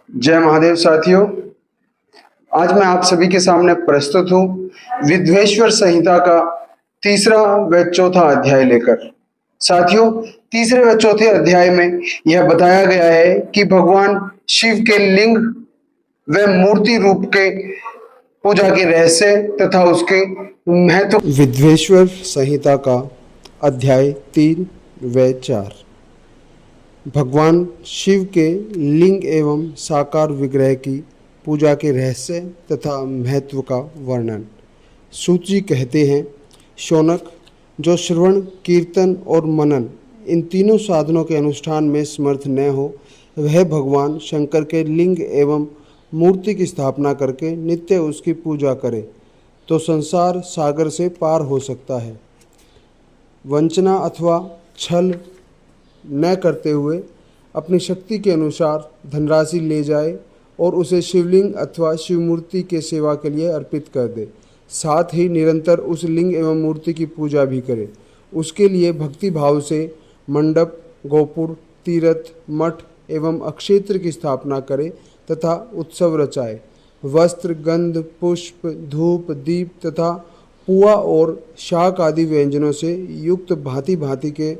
जय महादेव साथियों। आज मैं आप सभी के सामने प्रस्तुत हूँ विद्वेश्वर संहिता का तीसरा व चौथा अध्याय लेकर। साथियों, तीसरे व चौथे अध्याय में यह बताया गया है कि भगवान शिव के लिंग व मूर्ति रूप के पूजा के रहस्य तथा उसके महत्व। विद्वेश्वर संहिता का अध्याय 3 व 4। भगवान शिव के लिंग एवं साकार विग्रह की पूजा के रहस्य तथा महत्व का वर्णन। सूत जी कहते हैं, शौनक, जो श्रवण, कीर्तन और मनन इन तीनों साधनों के अनुष्ठान में समर्थ न हो, वह भगवान शंकर के लिंग एवं मूर्ति की स्थापना करके नित्य उसकी पूजा करे तो संसार सागर से पार हो सकता है। वंचना अथवा छल न करते हुए अपनी शक्ति के अनुसार धनराशि ले जाए और उसे शिवलिंग अथवा शिवमूर्ति के सेवा के लिए अर्पित कर दे। साथ ही निरंतर उस लिंग एवं मूर्ति की पूजा भी करे। उसके लिए भक्ति भाव से मंडप, गोपुर, तीर्थ, मठ एवं अक्षेत्र की स्थापना करे तथा उत्सव रचाए। वस्त्र, गंध, पुष्प, धूप, दीप तथा पुआ और शाक आदि व्यंजनों से युक्त भांति भांति के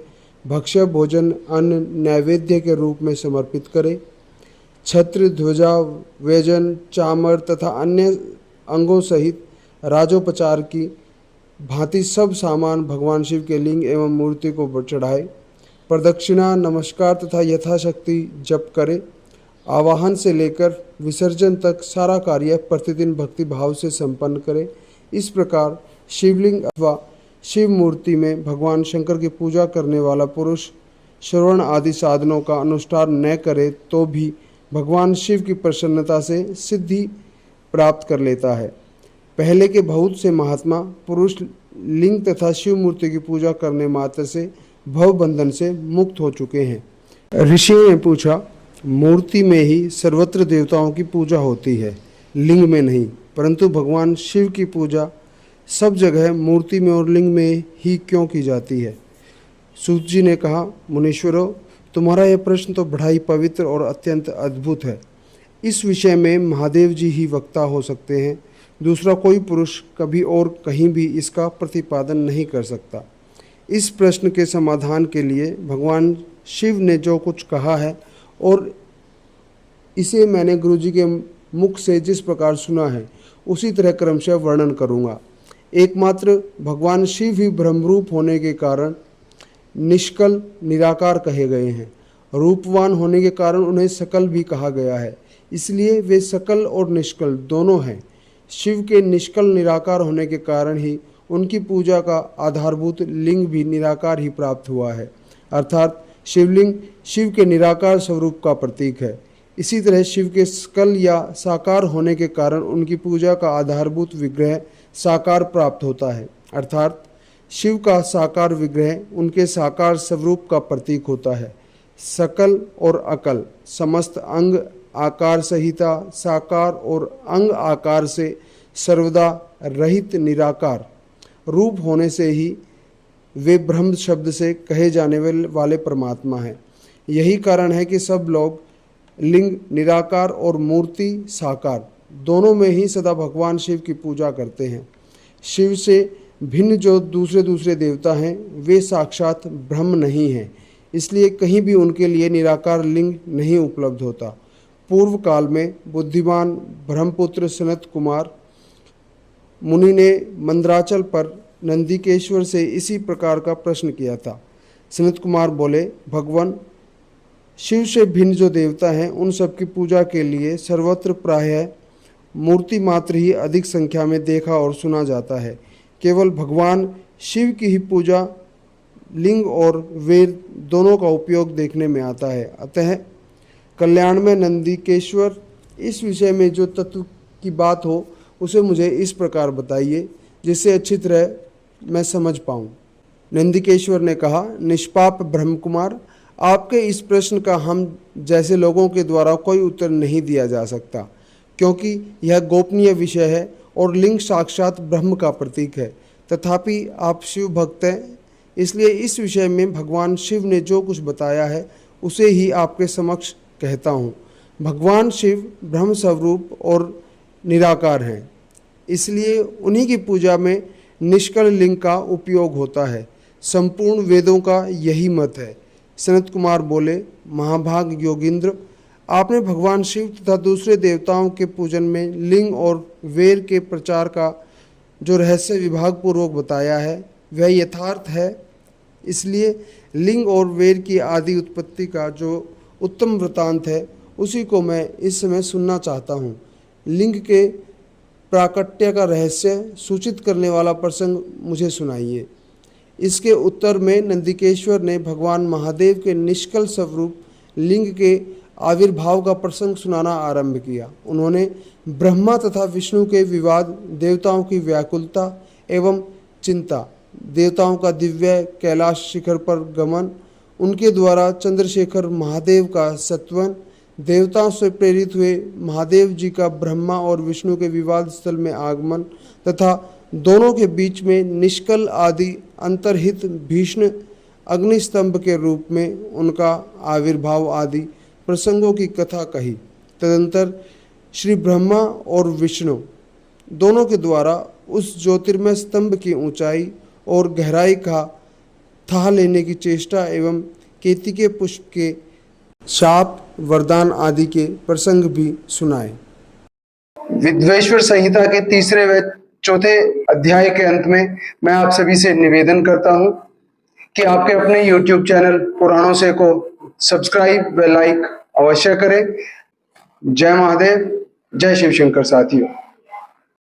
भक्ष्य भोजन अन्न नैवेद्य के रूप में समर्पित करे। छत्र, ध्वजा, व्यजन, चामर तथा अन्य अंगों सहित राजोपचार की भांति सब सामान भगवान शिव के लिंग एवं मूर्ति को चढ़ाए। प्रदक्षिणा, नमस्कार तथा यथाशक्ति जप करे। आवाहन से लेकर विसर्जन तक सारा कार्य प्रतिदिन भक्ति भाव से संपन्न करे। इस प्रकार शिवलिंग अथवा शिव मूर्ति में भगवान शंकर की पूजा करने वाला पुरुष श्रवण आदि साधनों का अनुष्ठान न करे तो भी भगवान शिव की प्रसन्नता से सिद्धि प्राप्त कर लेता है। पहले के बहुत से महात्मा पुरुष लिंग तथा शिव मूर्ति की पूजा करने मात्र से भव बंधन से मुक्त हो चुके हैं। ऋषियों ने पूछा, मूर्ति में ही सर्वत्र देवताओं की पूजा होती है, लिंग में नहीं, परंतु भगवान शिव की पूजा सब जगह मूर्ति में और लिंग में ही क्यों की जाती है? सूत जी ने कहा, मुनीश्वरों, तुम्हारा यह प्रश्न तो बड़ा ही पवित्र और अत्यंत अद्भुत है। इस विषय में महादेव जी ही वक्ता हो सकते हैं। दूसरा कोई पुरुष कभी और कहीं भी इसका प्रतिपादन नहीं कर सकता। इस प्रश्न के समाधान के लिए भगवान शिव ने जो कुछ कहा है और इसे मैंने गुरु जी के मुख से जिस प्रकार सुना है उसी तरह क्रमशः वर्णन करूँगा। एकमात्र भगवान शिव ही ब्रह्मरूप होने के कारण निष्कल निराकार कहे गए हैं। रूपवान होने के कारण उन्हें सकल भी कहा गया है, इसलिए वे सकल और निष्कल दोनों हैं। शिव के निष्कल निराकार होने के कारण ही उनकी पूजा का आधारभूत लिंग भी निराकार ही प्राप्त हुआ है, अर्थात शिवलिंग शिव के निराकार स्वरूप का प्रतीक है। इसी तरह शिव के सकल या साकार होने के कारण उनकी पूजा का आधारभूत विग्रह साकार प्राप्त होता है, अर्थात शिव का साकार विग्रह उनके साकार स्वरूप का प्रतीक होता है। सकल और अकल, समस्त अंग आकार सहिता साकार और अंग आकार से सर्वदा रहित निराकार रूप होने से ही वे ब्रह्म शब्द से कहे जाने वाले परमात्मा हैं। यही कारण है कि सब लोग लिंग निराकार और मूर्ति साकार दोनों में ही सदा भगवान शिव की पूजा करते हैं। शिव से भिन्न जो दूसरे देवता हैं वे साक्षात ब्रह्म नहीं हैं, इसलिए कहीं भी उनके लिए निराकार लिंग नहीं उपलब्ध होता। पूर्व काल में बुद्धिमान ब्रह्मपुत्र सनत कुमार मुनि ने मंदराचल पर नंदिकेश्वर से इसी प्रकार का प्रश्न किया था। सनत कुमार बोले, भगवान शिव से भिन्न जो देवता हैं उन सबकी पूजा के लिए सर्वत्र प्रायः मूर्ति मात्र ही अधिक संख्या में देखा और सुना जाता है। केवल भगवान शिव की ही पूजा लिंग और वेद दोनों का उपयोग देखने में आता है। अतः कल्याण में नंदिकेश्वर इस विषय में जो तत्व की बात हो उसे मुझे इस प्रकार बताइए जिससे अच्छी तरह मैं समझ पाऊँ। नंदिकेश्वर ने कहा, निष्पाप ब्रह्म कुमार, आपके इस प्रश्न का हम जैसे लोगों के द्वारा कोई उत्तर नहीं दिया जा सकता, क्योंकि यह गोपनीय विषय है और लिंग साक्षात ब्रह्म का प्रतीक है। तथापि आप शिव भक्त हैं, इसलिए इस विषय में भगवान शिव ने जो कुछ बताया है उसे ही आपके समक्ष कहता हूँ। भगवान शिव ब्रह्म स्वरूप और निराकार हैं, इसलिए उन्हीं की पूजा में निष्कल लिंग का उपयोग होता है। संपूर्ण वेदों का यही मत है। सनत कुमार बोले, महाभाग योगिंद्र, आपने भगवान शिव तथा दूसरे देवताओं के पूजन में लिंग और वेर के प्रचार का जो रहस्य विभाग पूर्वक बताया है वह यथार्थ है। इसलिए लिंग और वेर की आदि उत्पत्ति का जो उत्तम वृतांत है उसी को मैं इस समय सुनना चाहता हूँ। लिंग के प्राकट्य का रहस्य सूचित करने वाला प्रसंग मुझे सुनाइए। इसके उत्तर में नंदिकेश्वर ने भगवान महादेव के निष्कल स्वरूप लिंग के आविर्भाव का प्रसंग सुनाना आरंभ किया। उन्होंने ब्रह्मा तथा विष्णु के विवाद, देवताओं की व्याकुलता एवं चिंता, देवताओं का दिव्य कैलाश शिखर पर गमन, उनके द्वारा चंद्रशेखर महादेव का सत्वन, देवताओं से प्रेरित हुए महादेव जी का ब्रह्मा और विष्णु के विवाद स्थल में आगमन तथा दोनों के बीच में निष्कल आदि अंतर्हित भीष्म अग्निस्तंभ के रूप में उनका आविर्भाव आदि प्रसंगों की कथा कही। तदंतर श्री ब्रह्मा और विष्णु दोनों के द्वारा उस ज्योतिर्मय स्तंभ की ऊंचाई और गहराई का था लेने की चेष्टा एवं केतकी पुष्प के शाप, वरदान आदि के प्रसंग भी सुनाए। विद्वेश्वर संहिता के तीसरे व चौथे अध्याय के अंत में मैं आप सभी से निवेदन करता हूं कि आपके अपने YouTube चैनल पुराणों से को सब्सक्राइब व लाइक अवश्य करें। जय महादेव, जय शिव शंकर साथियों।